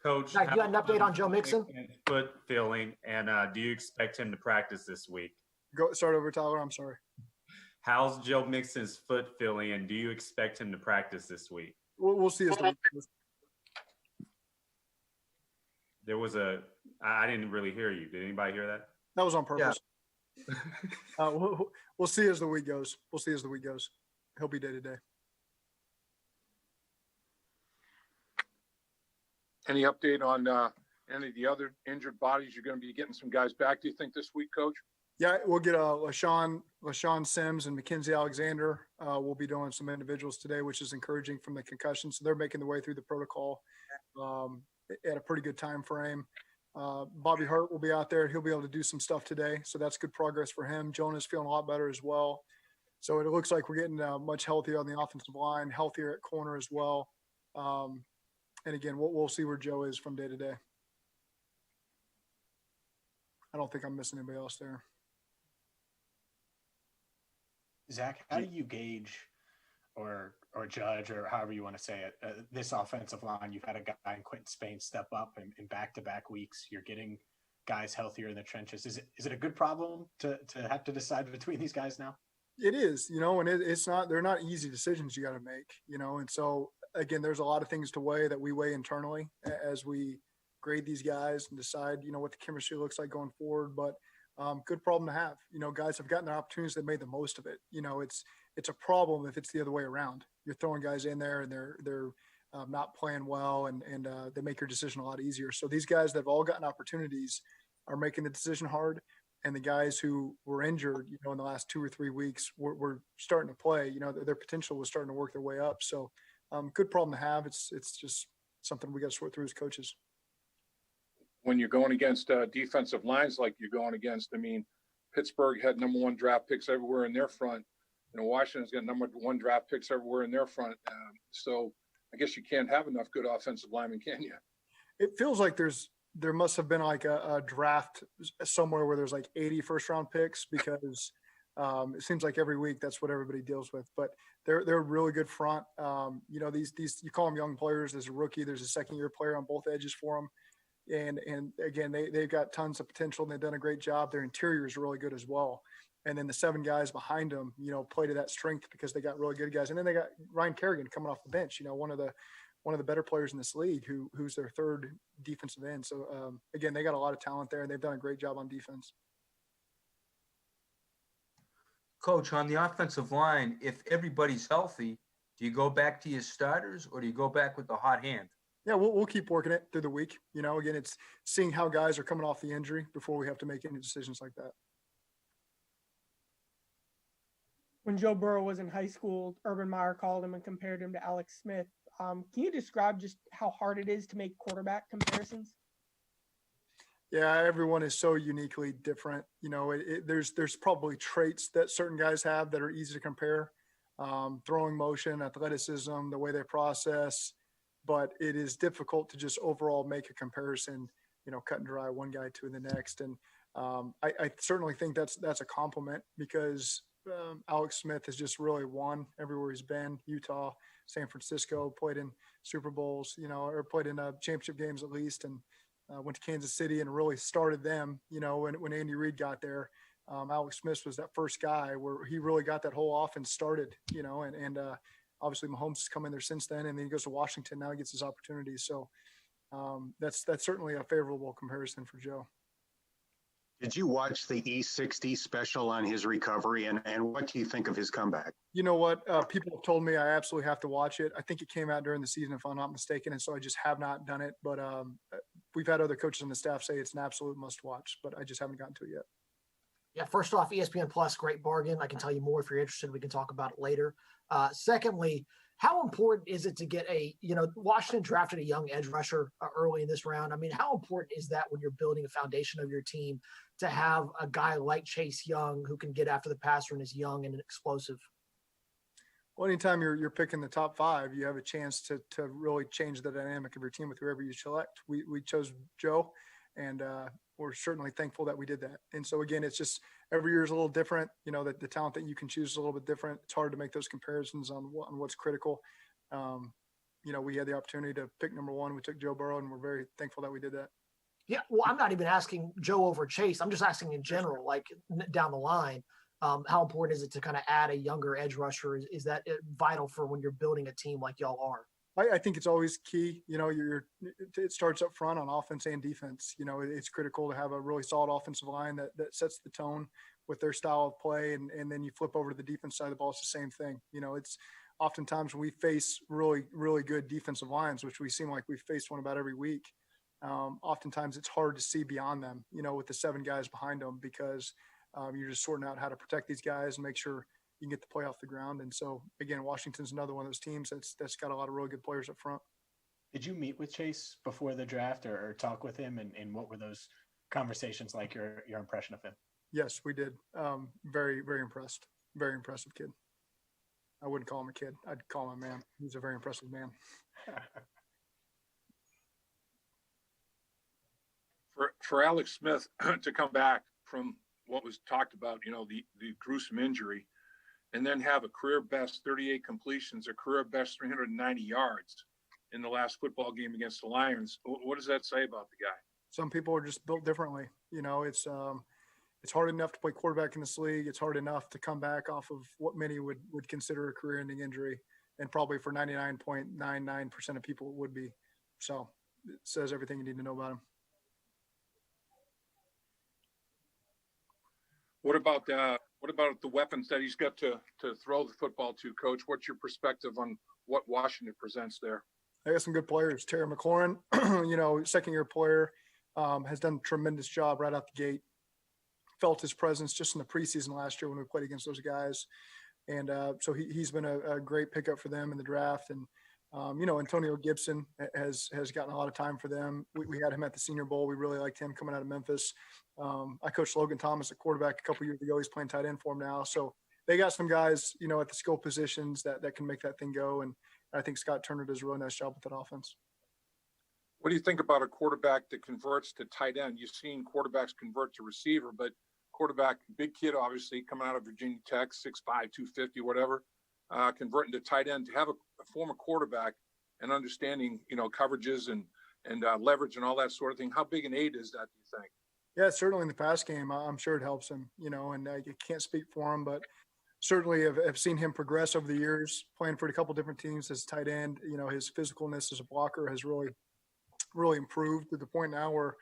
Coach, Zach, you got an update on Joe Mixon? Foot feeling, and do you expect him to practice this week? Start over, Tyler. I'm sorry. How's Joe Mixon's foot feeling, and do you expect him to practice this week? We'll see as the week goes. There was I didn't really hear you. Did anybody hear that? That was on purpose. Yeah. We'll see as the week goes. He'll be day to day. Any update on any of the other injured bodies? You're going to be getting some guys back, do you think, this week, Coach? Yeah, we'll get LaShawn Sims and Mackenzie Alexander. We'll be doing some individuals today, which is encouraging from the concussion. So they're making their way through the protocol at a pretty good time frame. Bobby Hurt will be out there. He'll be able to do some stuff today. So that's good progress for him. Jonah's feeling a lot better as well. So it looks like we're getting much healthier on the offensive line, healthier at corner as well. And again, we'll see where Joe is from day to day. I don't think I'm missing anybody else there. Zach, how do you gauge or judge, or however you want to say it, this offensive line? You've had a guy in Quentin Spain step up in back-to-back weeks. You're getting guys healthier in the trenches. Is it a good problem to have to decide between these guys now? It is, and it's not, they're not easy decisions you got to make, and so again, there's a lot of things to weigh that we weigh internally as we grade these guys and decide, what the chemistry looks like going forward. But good problem to have. Guys have gotten their opportunities. They made the most of it. It's a problem if it's the other way around. You're throwing guys in there and they're not playing well, and they make your decision a lot easier. So these guys that have all gotten opportunities are making the decision hard. And the guys who were injured, in the last 2 or 3 weeks were starting to play. Their potential was starting to work their way up. So good problem to have. It's just something we got to sort through as coaches. When you're going against defensive lines like you're going against, Pittsburgh had number 1 draft picks everywhere in their front. Washington's got number 1 draft picks everywhere in their front. So I guess you can't have enough good offensive linemen, can you? It feels like there must have been like a draft somewhere where there's like 80 first-round picks, because it seems like every week that's what everybody deals with. But they're a really good front. These you call them young players. There's a rookie. There's a second-year player on both edges for them. And again, they've got tons of potential, and they've done a great job. Their interior is really good as well. And then the 7 guys behind them, play to that strength because they got really good guys. And then they got Ryan Kerrigan coming off the bench, one of the better players in this league who's their 3rd defensive end. So again, they got a lot of talent there, and they've done a great job on defense. Coach, on the offensive line, if everybody's healthy, do you go back to your starters, or do you go back with the hot hand? Yeah, we'll keep working it through the week. Again, it's seeing how guys are coming off the injury before we have to make any decisions like that. When Joe Burrow was in high school, Urban Meyer called him and compared him to Alex Smith. Can you describe just how hard it is to make quarterback comparisons? Yeah, everyone is so uniquely different. There's probably traits that certain guys have that are easy to compare. Throwing motion, athleticism, the way they process. But it is difficult to just overall make a comparison, cut and dry one guy to the next. And I certainly think that's a compliment, because Alex Smith has just really won everywhere he's been. Utah, San Francisco, played in Super Bowls, or played in championship games at least, and went to Kansas City and really started them, when Andy Reid got there. Alex Smith was that first guy where he really got that whole offense started, and obviously Mahomes has come in there since then, and then he goes to Washington. Now he gets his opportunity. So that's certainly a favorable comparison for Joe. Did you watch the E60 special on his recovery, and what do you think of his comeback? You know what? People have told me I absolutely have to watch it. I think it came out during the season, if I'm not mistaken, and so I just have not done it. But we've had other coaches on the staff say it's an absolute must-watch, but I just haven't gotten to it yet. Yeah, first off, ESPN Plus, great bargain. I can tell you more if you're interested. We can talk about it later. Secondly, how important is it to get Washington drafted a young edge rusher early in this round? How important is that when you're building a foundation of your team to have a guy like Chase Young who can get after the passer and is young and explosive? Well, anytime you're picking the top 5, you have a chance to really change the dynamic of your team with whoever you select. We chose Joe, and we're certainly thankful that we did that. And so, again, it's just every year is a little different. That the talent that you can choose is a little bit different. It's hard to make those comparisons on what's critical. we had the opportunity to pick number one. We took Joe Burrow, and we're very thankful that we did that. Yeah, well, I'm not even asking Joe over Chase. I'm just asking in general, like down the line, how important is it to kind of add a younger edge rusher? Is that vital for when you're building a team like y'all are? I think it's always key. It starts up front on offense and defense. It's critical to have a really solid offensive line that sets the tone with their style of play. And then you flip over to the defense side of the ball, it's the same thing. It's oftentimes when we face really, really good defensive lines, which we seem like we faced one about every week. Oftentimes it's hard to see beyond them, with the 7 guys behind them, because you're just sorting out how to protect these guys and make sure you can get the play off the ground. And so, again, Washington's another one of those teams that's got a lot of really good players up front. Did you meet with Chase before the draft or talk with him? And what were those conversations like, your impression of him? Yes, we did. Very, very impressed. Very impressive kid. I wouldn't call him a kid. I'd call him a man. He's a very impressive man. For Alex Smith to come back from what was talked about, the gruesome injury, and then have a career best 38 completions, a career best 390 yards in the last football game against the Lions. What does that say about the guy? Some people are just built differently. It's hard enough to play quarterback in this league. It's hard enough to come back off of what many would consider a career-ending injury, and probably for 99.99% of people it would be. So it says everything you need to know about him. What about the weapons that he's got to throw the football to, Coach? What's your perspective on what Washington presents there? I got some good players. Terry McLaurin, second-year player, has done a tremendous job right out the gate. Felt his presence just in the preseason last year when we played against those guys. And so he's been a great pickup for them in the draft. And, Antonio Gibson has gotten a lot of time for them. We had him at the Senior Bowl. We really liked him coming out of Memphis. I coached Logan Thomas at quarterback a couple years ago. He's playing tight end for him now. So they got some guys, at the skill positions that can make that thing go. And I think Scott Turner does a really nice job with that offense. What do you think about a quarterback that converts to tight end? You've seen quarterbacks convert to receiver, but quarterback, big kid, obviously, coming out of Virginia Tech, 6'5", 250, whatever, converting to tight end, to have a former quarterback and understanding, coverages and leverage and all that sort of thing. How big an aid is that, do you think? Yeah, certainly in the pass game, I'm sure it helps him, and I can't speak for him, but certainly I've seen him progress over the years, playing for a couple different teams as tight end. His physicalness as a blocker has really, really improved to the point now where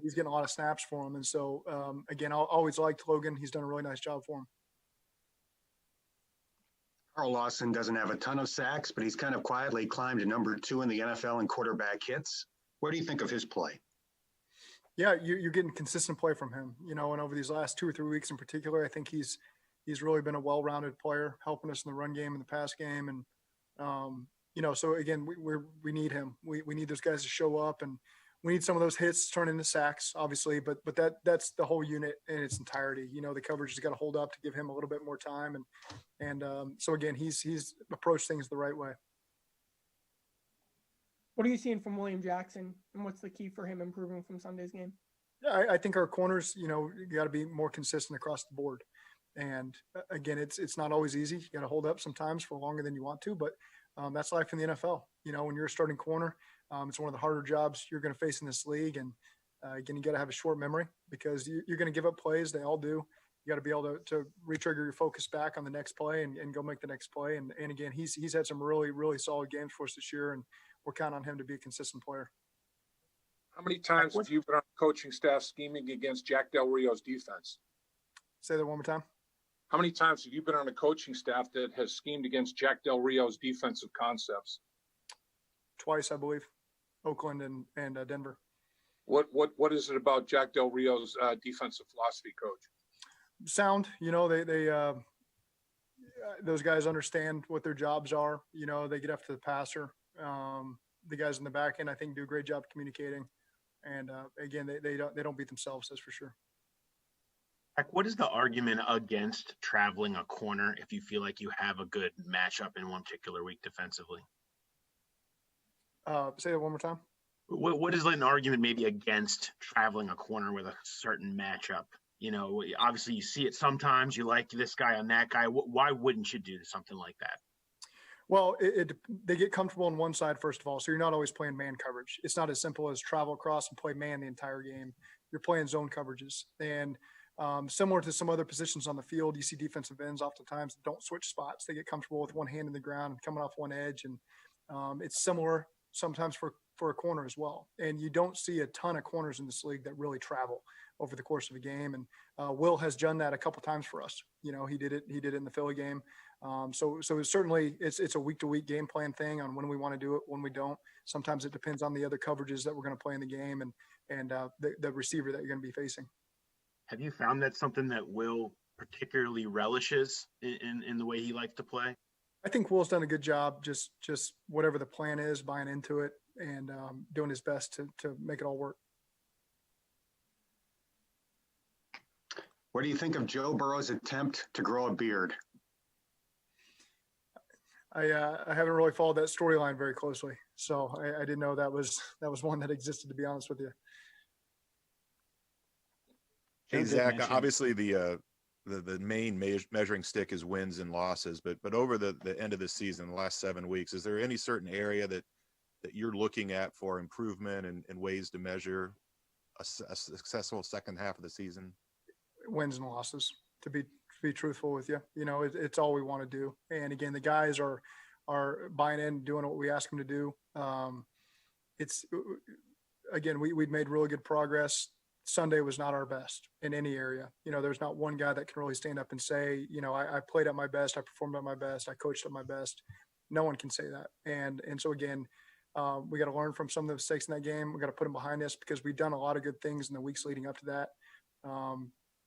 he's getting a lot of snaps for him. And so, again, I always liked Logan. He's done a really nice job for him. Carl Lawson doesn't have a ton of sacks, but he's kind of quietly climbed to number 2 in the NFL in quarterback hits. What do you think of his play? Yeah, you're getting consistent play from him, and over these last 2 or 3 weeks in particular, I think he's really been a well-rounded player, helping us in the run game and the pass game. And, so again, we need him. We need those guys to show up, and we need some of those hits to turn into sacks, obviously, but that's the whole unit in its entirety. The coverage has got to hold up to give him a little bit more time. And so again, he's approached things the right way. What are you seeing from William Jackson, and what's the key for him improving from Sunday's game? Yeah, I think our corners, you got to be more consistent across the board. And again, it's not always easy. You got to hold up sometimes for longer than you want to, but that's life in the NFL. When you're a starting corner, it's one of the harder jobs you're going to face in this league. And again, you got to have a short memory, because you're going to give up plays. They all do. You got to be able to re-trigger your focus back on the next play and go make the next play. And again, he's had some really, really solid games for us this year, and we're counting on him to be a consistent player. How many times have you been on coaching staff scheming against Jack Del Rio's defense? Say that one more time. How many times have you been on a coaching staff that has schemed against Jack Del Rio's defensive concepts? Twice, I believe. Oakland and Denver. What is it about Jack Del Rio's defensive philosophy, Coach? Sound. They those guys understand what their jobs are. They get after the passer. The guys in the back end, I think, do a great job communicating. And again, they don't beat themselves, that's for sure. What is the argument against traveling a corner if you feel like you have a good matchup in one particular week defensively? Say that one more time. What is an argument maybe against traveling a corner with a certain matchup? Obviously you see it sometimes. You like this guy on that guy. Why wouldn't you do something like that? Well, they get comfortable on one side, first of all. So you're not always playing man coverage. It's not as simple as travel across and play man the entire game. You're playing zone coverages. And similar to some other positions on the field, you see defensive ends oftentimes don't switch spots. They get comfortable with one hand in the ground and coming off one edge. And it's similar sometimes for a corner as well. And you don't see a ton of corners in this league that really travel over the course of a game. And Will has done that a couple times for us. You know, he did it in the Philly game. So certainly it's a week to week game plan thing on when we want to do it, when we don't. Sometimes it depends on the other coverages that we're going to play in the game and the receiver that you're going to be facing. Have you found that something that Will particularly relishes in the way he likes to play? I think Will's done a good job, just whatever the plan is, buying into it and doing his best to make it all work. What do you think of Joe Burrow's attempt to grow a beard? I haven't really followed that storyline very closely, so I didn't know that was one that existed, to be honest with you. Hey, Zach, obviously the main measuring stick is wins and losses, but over the end of the season, the last 7 weeks, is there any certain area that you're looking at for improvement and ways to measure a successful second half of the season? Wins and losses, to be truthful with you. You know, it's all we want to do. And again, the guys are buying in, doing what we ask them to do. We'd made really good progress. Sunday was not our best in any area. You know, there's not one guy that can really stand up and say, you know, I played at my best, I performed at my best, I coached at my best. No one can say that. And so again, we got to learn from some of the mistakes in that game. We got to put them behind us because we've done a lot of good things in the weeks leading up to that.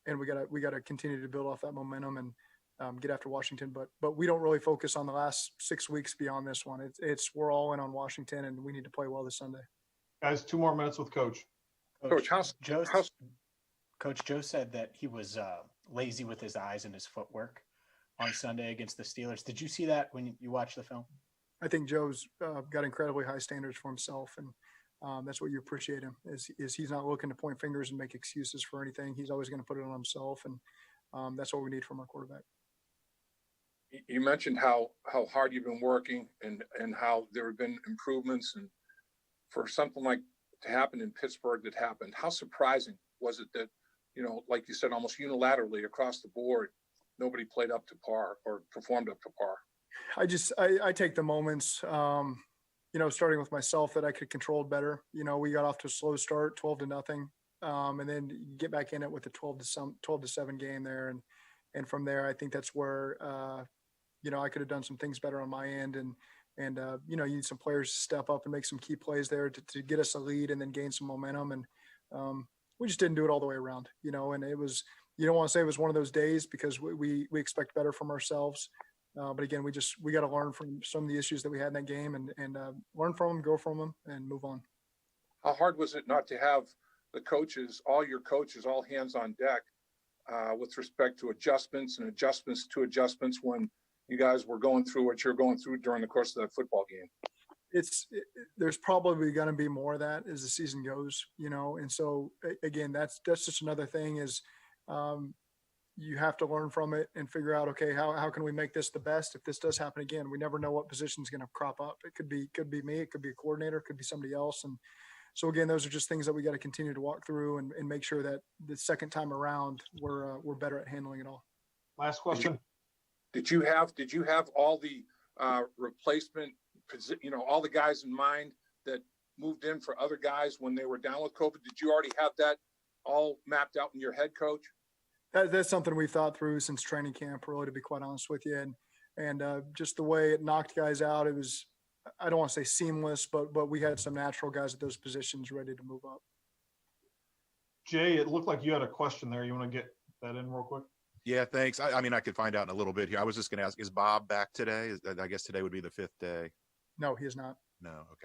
And we got to continue to build off that momentum and get after Washington. But we don't really focus on the last 6 weeks beyond this one. It's we're all in on Washington, and we need to play well this Sunday. Guys, 2 more minutes with Coach. Coach Joe said that he was lazy with his eyes and his footwork on Sunday against the Steelers. Did you see that when you watched the film? I think Joe's got incredibly high standards for himself, and that's what you appreciate him is he's not looking to point fingers and make excuses for anything. He's always going to put it on himself, and that's what we need from our quarterback. You mentioned how hard you've been working and how there have been improvements, and for something like to happen in Pittsburgh that happened, how surprising was it that, you know, like you said, almost unilaterally across the board, nobody played up to par or performed up to par? I take the moments, you know, starting with myself that I could control better. You know, we got off to a slow start, 12-0, and then get back in it with a 12-7 game there. And from there, I think that's where, you know, I could have done some things better on my end. And you know, you need some players to step up and make some key plays there to get us a lead and then gain some momentum. And we just didn't do it all the way around, you know, and it was, you don't want to say it was one of those days because we expect better from ourselves. But again, we got to learn from some of the issues that we had in that game and learn from them, grow from them, and move on. How hard was it not to have the coaches, all your coaches, all hands on deck with respect to adjustments when you guys were going through what you're going through during the course of that football game? There's probably going to be more of that as the season goes, you know? And so again, that's just another thing is, you have to learn from it and figure out, okay, how can we make this the best if this does happen again? We never know what position is going to crop up. It could be me, it could be a coordinator, it could be somebody else. And so again, those are just things that we got to continue to walk through and make sure that the second time around we're better at handling it all. Last question. Did you have all the replacement, you know, all the guys in mind that moved in for other guys when they were down with COVID? Did you already have that all mapped out in your head, Coach? That's something we've thought through since training camp, really, to be quite honest with you. And just the way it knocked guys out, it was, I don't want to say seamless, but we had some natural guys at those positions ready to move up. Jay, it looked like you had a question there. You want to get that in real quick? Yeah, thanks. I mean, I could find out in a little bit here. I was just going to ask, is Bob back today? I guess today would be the 5th day. No, he is not. No, okay.